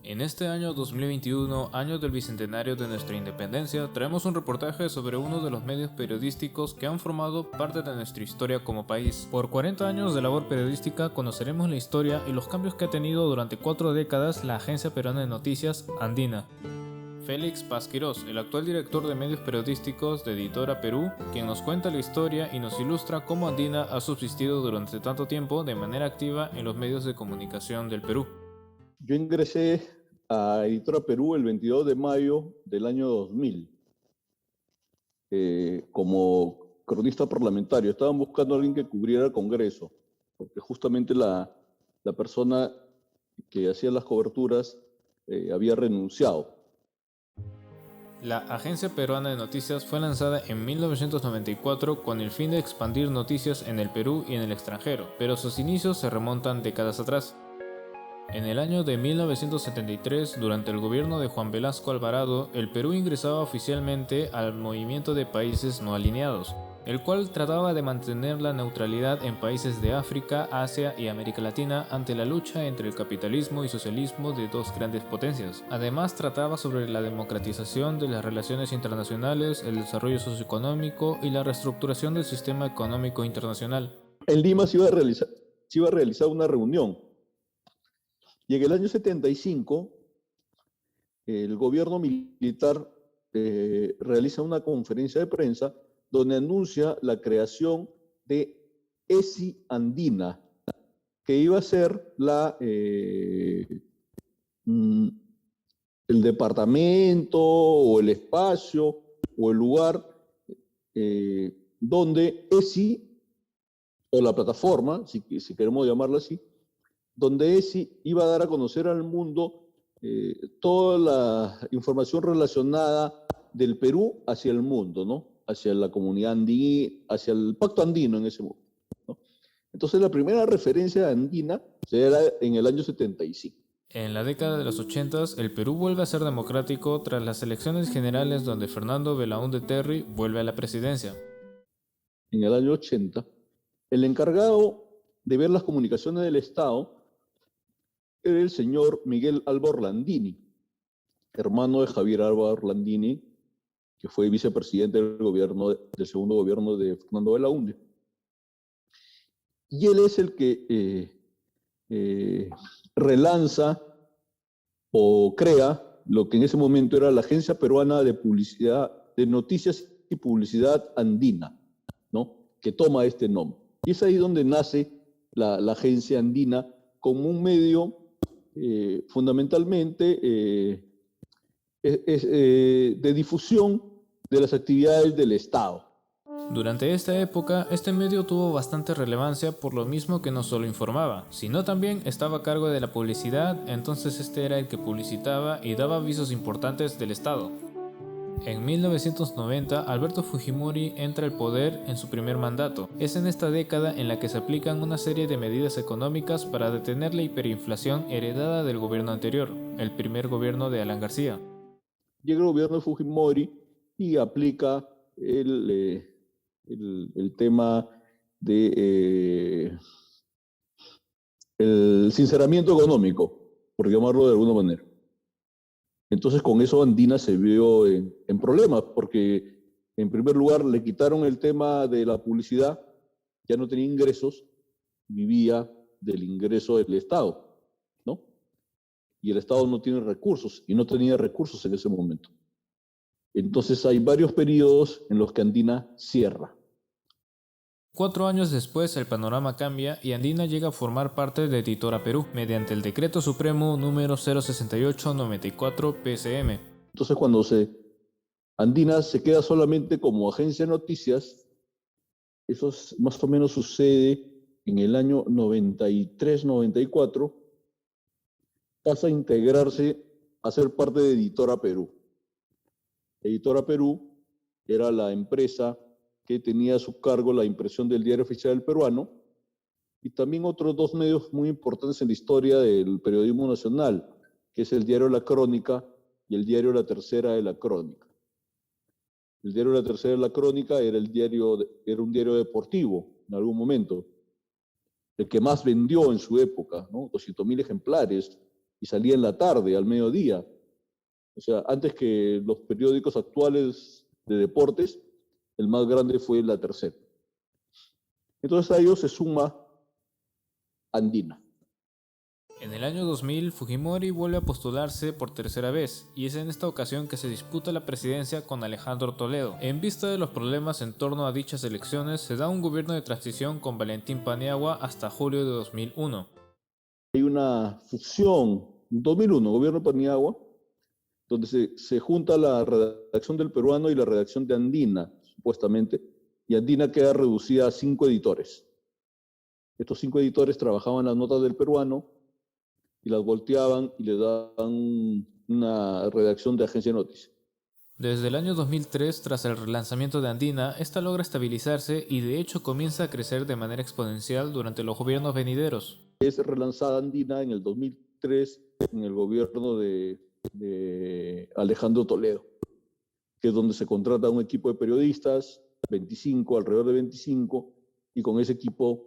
En este año 2021, año del bicentenario de nuestra independencia, traemos un reportaje sobre uno de los medios periodísticos que han formado parte de nuestra historia como país. Por 40 años de labor periodística conoceremos la historia y los cambios que ha tenido durante 4 décadas la agencia peruana de noticias Andina. Félix Paz Quirós, el actual director de medios periodísticos de Editora Perú, quien nos cuenta la historia y nos ilustra cómo Andina ha subsistido durante tanto tiempo de manera activa en los medios de comunicación del Perú. Yo ingresé a Editora Perú el 22 de mayo del año 2000 como cronista parlamentario. Estaban buscando a alguien que cubriera el Congreso, porque justamente la persona que hacía las coberturas había renunciado. La Agencia Peruana de Noticias fue lanzada en 1994 con el fin de expandir noticias en el Perú y en el extranjero, pero sus inicios se remontan décadas atrás. En el año de 1973, durante el gobierno de Juan Velasco Alvarado, el Perú ingresaba oficialmente al Movimiento de Países No Alineados, el cual trataba de mantener la neutralidad en países de África, Asia y América Latina ante la lucha entre el capitalismo y socialismo de dos grandes potencias. Además, trataba sobre la democratización de las relaciones internacionales, el desarrollo socioeconómico y la reestructuración del sistema económico internacional. En Lima se iba a realizar una reunión. Y en el año 75, el gobierno militar realiza una conferencia de prensa donde anuncia la creación de ESI Andina, que iba a ser el departamento o el espacio o el lugar donde ESI, o la plataforma, si queremos llamarla así, donde ESI iba a dar a conocer al mundo toda la información relacionada del Perú hacia el mundo, ¿no? Hacia la comunidad andina, hacia el Pacto Andino en ese momento, ¿no? Entonces la primera referencia andina era en el año 75. En la década de los 80, el Perú vuelve a ser democrático tras las elecciones generales donde Fernando Belaúnde Terry vuelve a la presidencia. En el año 80, el encargado de ver las comunicaciones del Estado era el señor Miguel Alba Orlandini, hermano de Javier Alba Orlandini, que fue vicepresidente del segundo gobierno de Fernando Belaúnde. Y él es el que relanza o crea lo que en ese momento era la Agencia Peruana de Publicidad, de Noticias y Publicidad Andina, ¿no? Que toma este nombre. Y es ahí donde nace la Agencia Andina como un medio fundamentalmente de difusión de las actividades del Estado. Durante esta época, este medio tuvo bastante relevancia por lo mismo que no solo informaba, sino también estaba a cargo de la publicidad, entonces este era el que publicitaba y daba avisos importantes del Estado. En 1990, Alberto Fujimori entra al poder en su primer mandato. Es en esta década en la que se aplican una serie de medidas económicas para detener la hiperinflación heredada del gobierno anterior, el primer gobierno de Alan García. Llega el gobierno de Fujimori y aplica el tema de el sinceramiento económico, por llamarlo de alguna manera. Entonces con eso Andina se vio en problemas, porque en primer lugar le quitaron el tema de la publicidad, ya no tenía ingresos, vivía del ingreso del Estado, ¿no? Y el Estado no tiene recursos, y no tenía recursos en ese momento. Entonces hay varios periodos en los que Andina cierra. 4 años después el panorama cambia y Andina llega a formar parte de Editora Perú mediante el Decreto Supremo número 068/94 PCM. Entonces cuando Andina se queda solamente como agencia de noticias, eso más o menos sucede en el año 93-94, pasa a integrarse a ser parte de Editora Perú. Editora Perú era la empresa que tenía a su cargo la impresión del Diario Oficial del Peruano y también otros dos medios muy importantes en la historia del periodismo nacional, que es el diario La Crónica y el diario La Tercera de la Crónica. El diario La Tercera de la Crónica era un diario deportivo en algún momento, el que más vendió en su época, ¿no? 200.000 ejemplares, y salía en la tarde, al mediodía. O sea, antes que los periódicos actuales de deportes, el más grande fue La Tercera. Entonces a ellos se suma Andina. En el año 2000, Fujimori vuelve a postularse por tercera vez, y es en esta ocasión que se disputa la presidencia con Alejandro Toledo. En vista de los problemas en torno a dichas elecciones, se da un gobierno de transición con Valentín Paniagua hasta julio de 2001. Hay una fusión, en 2001, gobierno de Paniagua, donde se junta la redacción del Peruano y la redacción de Andina, supuestamente, y Andina queda reducida a 5 editores. Estos 5 editores trabajaban las notas del Peruano y las volteaban y le daban una redacción de agencia de noticias. Desde el año 2003, tras el relanzamiento de Andina, esta logra estabilizarse y de hecho comienza a crecer de manera exponencial durante los gobiernos venideros. Es relanzada Andina en el 2003 en el gobierno de Alejandro Toledo, que es donde se contrata un equipo de periodistas, 25, alrededor de 25, y con ese equipo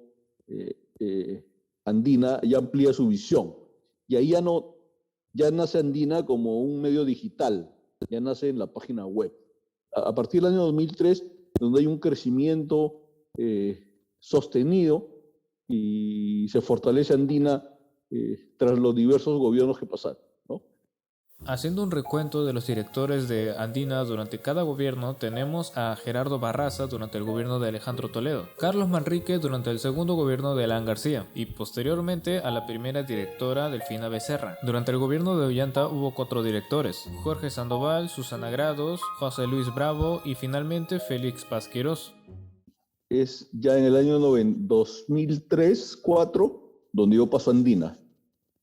Andina ya amplía su visión. Y ahí ya nace Andina como un medio digital, ya nace en la página web. A partir del año 2003, donde hay un crecimiento sostenido y se fortalece Andina tras los diversos gobiernos que pasaron, ¿no? Haciendo un recuento de los directores de Andina durante cada gobierno, tenemos a Gerardo Barraza durante el gobierno de Alejandro Toledo, Carlos Manrique durante el segundo gobierno de Alan García y posteriormente a la primera directora Delfina Becerra. Durante el gobierno de Ollanta hubo 4 directores: Jorge Sandoval, Susana Grados, José Luis Bravo y finalmente Félix Paz Quirós. Es ya en el año 2003-2004 donde yo paso a Andina.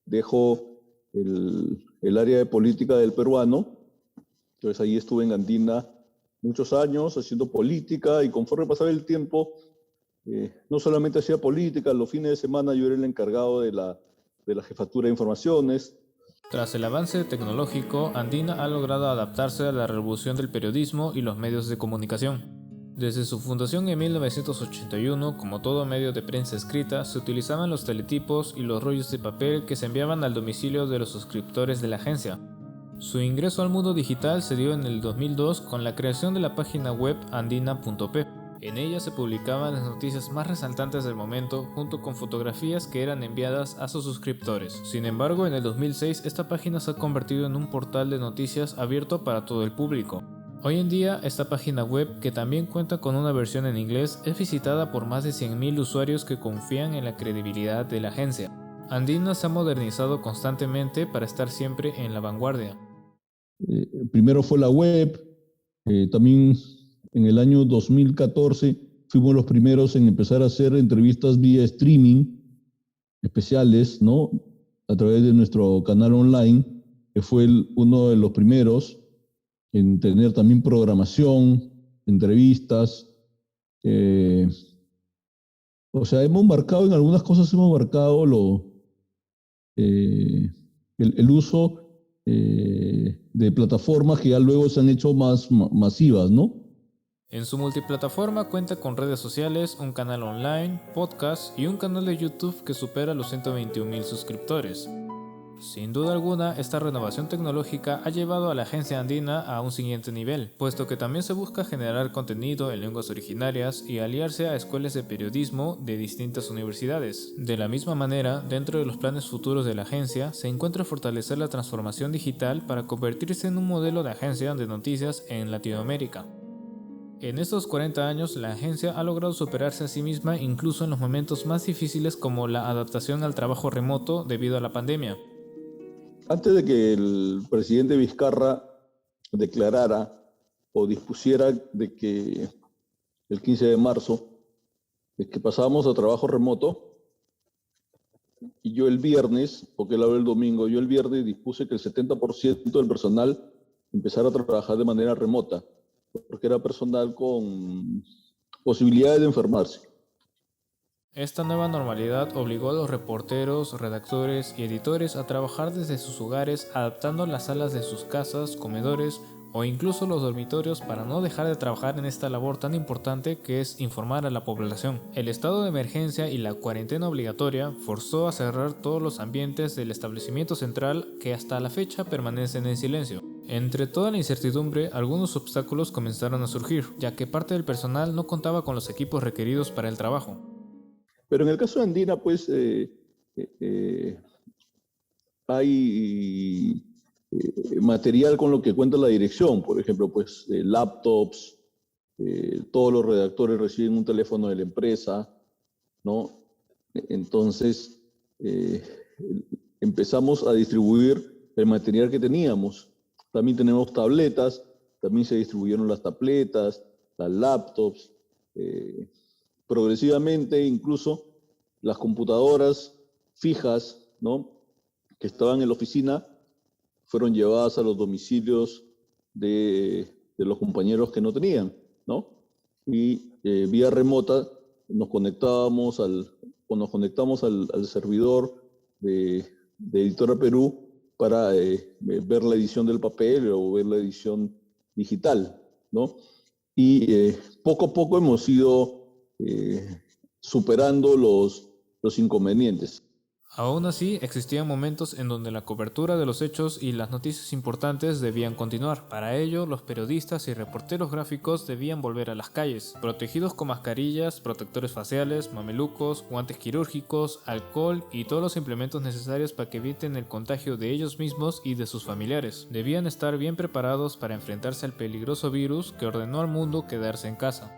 Dejo el área de política del Peruano, entonces ahí estuve en Andina muchos años haciendo política y conforme pasaba el tiempo, no solamente hacía política, los fines de semana yo era el encargado de la jefatura de informaciones. Tras el avance tecnológico, Andina ha logrado adaptarse a la revolución del periodismo y los medios de comunicación. Desde su fundación en 1981, como todo medio de prensa escrita, se utilizaban los teletipos y los rollos de papel que se enviaban al domicilio de los suscriptores de la agencia. Su ingreso al mundo digital se dio en el 2002 con la creación de la página web andina.p. En ella se publicaban las noticias más resaltantes del momento junto con fotografías que eran enviadas a sus suscriptores. Sin embargo, en el 2006 esta página se ha convertido en un portal de noticias abierto para todo el público. Hoy en día, esta página web, que también cuenta con una versión en inglés, es visitada por más de 100.000 usuarios que confían en la credibilidad de la agencia. Andina se ha modernizado constantemente para estar siempre en la vanguardia. Primero fue la web, también en el año 2014 fuimos los primeros en empezar a hacer entrevistas vía streaming especiales, ¿no? A través de nuestro canal online, que fue uno de los primeros en tener también programación, entrevistas. O sea, hemos marcado en algunas cosas, hemos marcado el uso de plataformas que ya luego se han hecho más masivas, ¿no? En su multiplataforma cuenta con redes sociales, un canal online, podcast y un canal de YouTube que supera los 121.000 suscriptores. Sin duda alguna, esta renovación tecnológica ha llevado a la agencia andina a un siguiente nivel, puesto que también se busca generar contenido en lenguas originarias y aliarse a escuelas de periodismo de distintas universidades. De la misma manera, dentro de los planes futuros de la agencia, se encuentra fortalecer la transformación digital para convertirse en un modelo de agencia de noticias en Latinoamérica. En estos 40 años, la agencia ha logrado superarse a sí misma incluso en los momentos más difíciles como la adaptación al trabajo remoto debido a la pandemia. Antes de que el presidente Vizcarra declarara o dispusiera de que el 15 de marzo, de que pasábamos a trabajo remoto, y yo el viernes, porque él habló el domingo, yo el viernes dispuse que el 70% del personal empezara a trabajar de manera remota, porque era personal con posibilidades de enfermarse. Esta nueva normalidad obligó a los reporteros, redactores y editores a trabajar desde sus hogares, adaptando las salas de sus casas, comedores o incluso los dormitorios para no dejar de trabajar en esta labor tan importante que es informar a la población. El estado de emergencia y la cuarentena obligatoria forzó a cerrar todos los ambientes del establecimiento central que hasta la fecha permanecen en silencio. Entre toda la incertidumbre, algunos obstáculos comenzaron a surgir, ya que parte del personal no contaba con los equipos requeridos para el trabajo. Pero en el caso de Andina, pues hay material con lo que cuenta la dirección, por ejemplo, pues laptops, todos los redactores reciben un teléfono de la empresa, ¿no? Entonces, empezamos a distribuir el material que teníamos. También tenemos tabletas, también se distribuyeron las tabletas, las laptops, progresivamente incluso las computadoras fijas, ¿no?, que estaban en la oficina, fueron llevadas a los domicilios de los compañeros que no tenían, ¿no? Y vía remota nos conectamos al servidor de Editora Perú para ver la edición del papel o ver la edición digital, ¿no? Y poco a poco hemos ido superando los inconvenientes. Aún así, existían momentos en donde la cobertura de los hechos y las noticias importantes debían continuar. Para ello, los periodistas y reporteros gráficos debían volver a las calles, protegidos con mascarillas, protectores faciales, mamelucos, guantes quirúrgicos, alcohol y todos los implementos necesarios para que eviten el contagio de ellos mismos y de sus familiares. Debían estar bien preparados para enfrentarse al peligroso virus que ordenó al mundo quedarse en casa.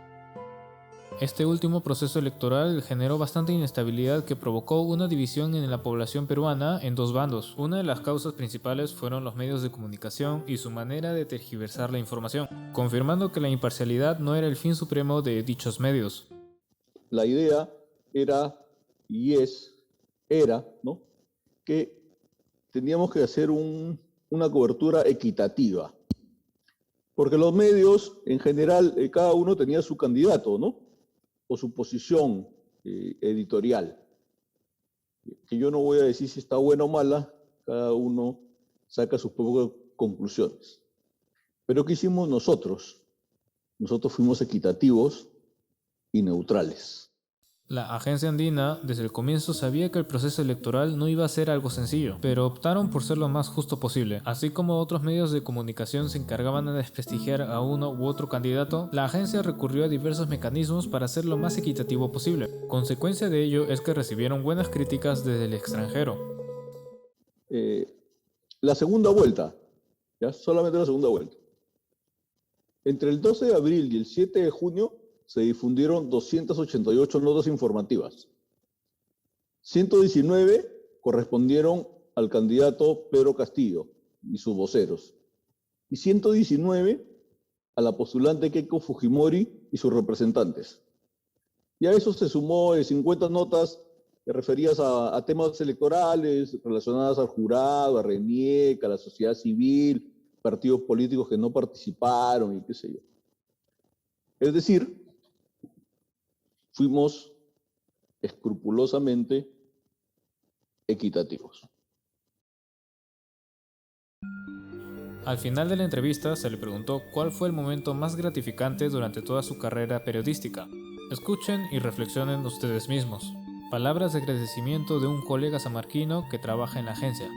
Este último proceso electoral generó bastante inestabilidad que provocó una división en la población peruana en dos bandos. Una de las causas principales fueron los medios de comunicación y su manera de tergiversar la información, confirmando que la imparcialidad no era el fin supremo de dichos medios. La idea era, ¿no?, que teníamos que hacer una cobertura equitativa, porque los medios, en general, cada uno tenía su candidato, ¿no?, o su posición editorial, que yo no voy a decir si está buena o mala, cada uno saca sus propias conclusiones. Pero ¿qué hicimos nosotros? Nosotros fuimos equitativos y neutrales. La agencia andina desde el comienzo sabía que el proceso electoral no iba a ser algo sencillo, pero optaron por ser lo más justo posible. Así como otros medios de comunicación se encargaban de desprestigiar a uno u otro candidato, la agencia recurrió a diversos mecanismos para ser lo más equitativo posible. Consecuencia de ello es que recibieron buenas críticas desde el extranjero. La segunda vuelta, ¿ya? Solamente la segunda vuelta. Entre el 12 de abril y el 7 de junio se difundieron 288 notas informativas. 119 correspondieron al candidato Pedro Castillo y sus voceros. Y 119 a la postulante Keiko Fujimori y sus representantes. Y a eso se sumó 50 notas referidas a temas electorales relacionadas al jurado, a RENIEC, a la sociedad civil, partidos políticos que no participaron y qué sé yo. Es decir, fuimos escrupulosamente equitativos. Al final de la entrevista se le preguntó cuál fue el momento más gratificante durante toda su carrera periodística. Escuchen y reflexionen ustedes mismos. Palabras de agradecimiento de un colega samarquino que trabaja en la agencia.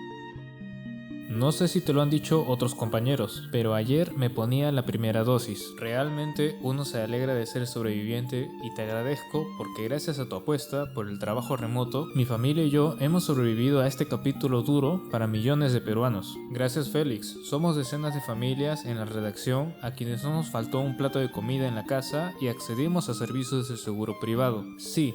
No sé si te lo han dicho otros compañeros, pero ayer me ponía la primera dosis. Realmente uno se alegra de ser sobreviviente y te agradezco porque gracias a tu apuesta por el trabajo remoto, mi familia y yo hemos sobrevivido a este capítulo duro para millones de peruanos. Gracias Félix, somos decenas de familias en la redacción a quienes no nos faltó un plato de comida en la casa y accedimos a servicios de seguro privado. Sí,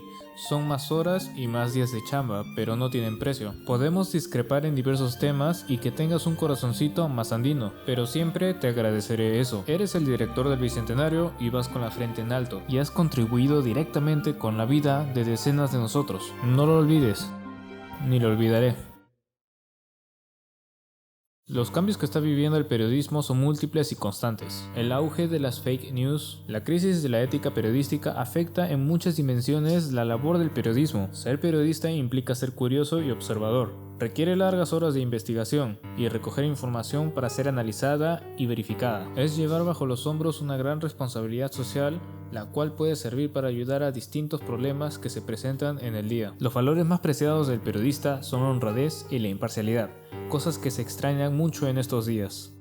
son más horas y más días de chamba, pero no tienen precio. Podemos discrepar en diversos temas y que tengas un corazoncito más andino, pero siempre te agradeceré eso. Eres el director del Bicentenario y vas con la frente en alto, y has contribuido directamente con la vida de decenas de nosotros. No lo olvides, ni lo olvidaré. Los cambios que está viviendo el periodismo son múltiples y constantes. El auge de las fake news, la crisis de la ética periodística afecta en muchas dimensiones la labor del periodismo. Ser periodista implica ser curioso y observador. Requiere largas horas de investigación y recoger información para ser analizada y verificada. Es llevar bajo los hombros una gran responsabilidad social, la cual puede servir para ayudar a distintos problemas que se presentan en el día. Los valores más preciados del periodista son la honradez y la imparcialidad, cosas que se extrañan mucho en estos días.